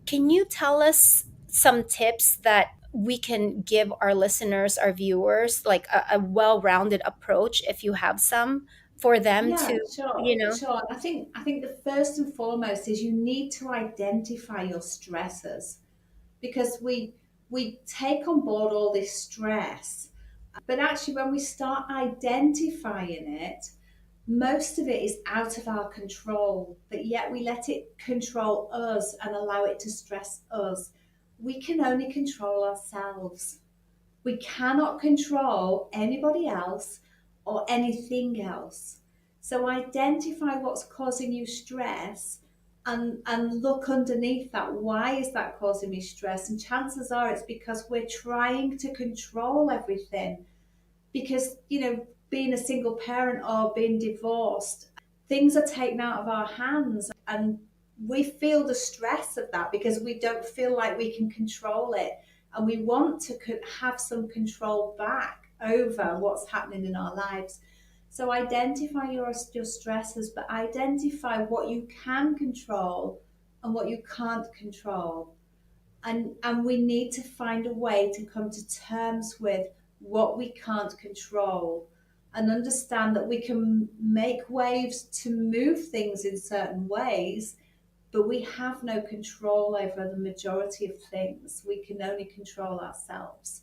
Can you tell us some tips that we can give our listeners, our viewers, like a well-rounded approach, if you have some, for them Yeah, to, you sure, know? sure. I think the first and foremost is you need to identify your stressors, because we take on board all this stress, but actually when we start identifying it, most of it is out of our control, but yet we let it control us and allow it to stress us. We can only control ourselves. We cannot control anybody else or anything else. So identify what's causing you stress, and look underneath that. Why is that causing me stress? And chances are it's because we're trying to control everything. Because, being a single parent or being divorced, things are taken out of our hands, and we feel the stress of that because we don't feel like we can control it, and we want to have some control back over what's happening in our lives. So identify your stresses, but identify what you can control and what you can't control. And we need to find a way to come to terms with what we can't control, and understand that we can make waves to move things in certain ways, but we have no control over the majority of things. We can only control ourselves.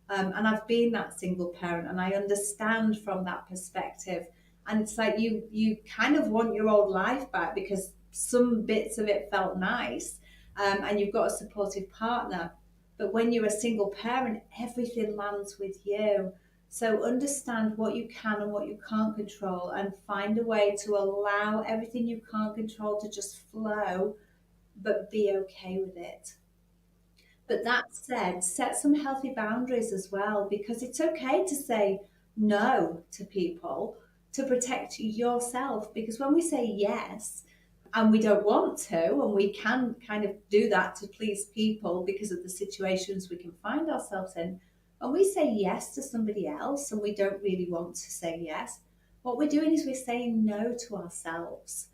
And I've been that single parent, and I understand from that perspective. And it's like you kind of want your old life back because some bits of it felt nice, and you've got a supportive partner. But when you're a single parent, everything lands with you. So understand what you can and what you can't control, and find a way to allow everything you can't control to just flow, but be okay with it. But that said, set some healthy boundaries as well, because it's okay to say no to people to protect yourself. Because when we say yes, and we don't want to, and we can kind of do that to please people because of the situations we can find ourselves in, when we say yes to somebody else and we don't really want to say yes, what we're doing is we're saying no to ourselves.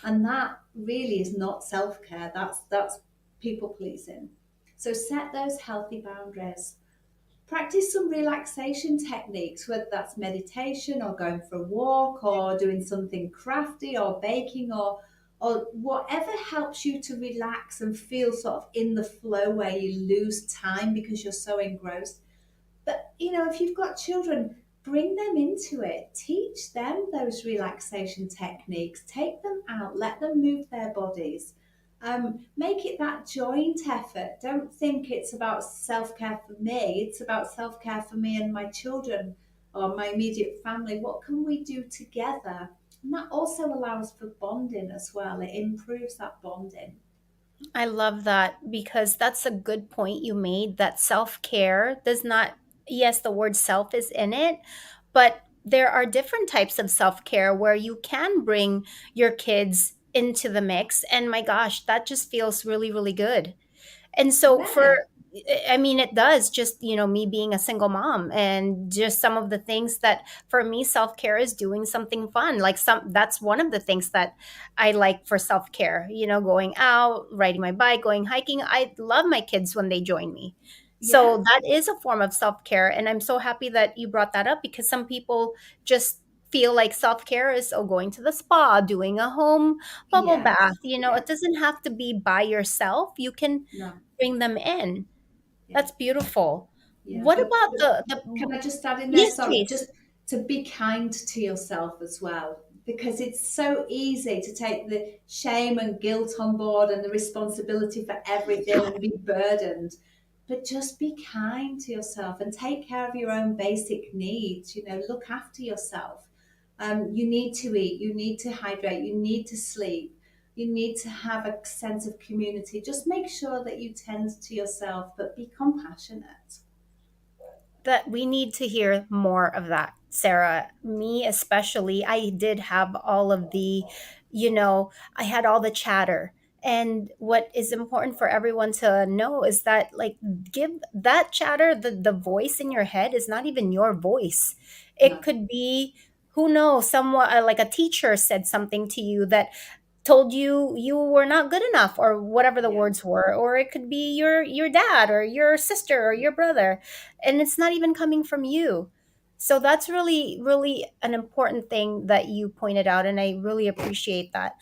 And that really is not self-care. That's people pleasing. So set those healthy boundaries. Practice some relaxation techniques, whether that's meditation or going for a walk or doing something crafty or baking, or whatever helps you to relax and feel sort of in the flow where you lose time because you're so engrossed. But if you've got children, bring them into it. Teach them those relaxation techniques. Take them out. Let them move their bodies. Make it that joint effort. Don't think it's about self care for me. It's about self care for me and my children or my immediate family. What can we do together? And that also allows for bonding as well. It improves that bonding. I love that because that's a good point you made that self-care does not, yes, the word self is in it, but there are different types of self-care where you can bring your kids into the mix. And my gosh, that just feels really, really good. And so for, Yeah. I mean, it does just, me being a single mom and just some of the things that for me, self care is doing something fun. Like that's one of the things that I like for self care, going out, riding my bike, going hiking. I love my kids when they join me. Yeah. So that is a form of self care. And I'm so happy that you brought that up because some people just feel like self care is going to the spa, doing a home bubble bath. Yes. Yeah. It doesn't have to be by yourself. You can No. bring them in. Yeah. That's beautiful. Yeah, What but about can the I just add in there? yes, Sorry, please. just to be kind to yourself as well, because it's so easy to take the shame and guilt on board and the responsibility for everything and be burdened. But just be kind to yourself and take care of your own basic needs. Look after yourself. You need to eat, you need to hydrate, you need to sleep, you need to have a sense of community. Just make sure that you tend to yourself, but be compassionate. That we need to hear more of that, Sarah. Me especially, I did have all of the, I had all the chatter. And what is important for everyone to know is that, like, give that chatter, the voice in your head is not even your voice. It No. could be, who knows, someone like a teacher said something to you that told you you were not good enough, or whatever the Yeah. words were, or it could be your dad or your sister or your brother, and it's not even coming from you. So that's really really an important thing that you pointed out, and I really appreciate that.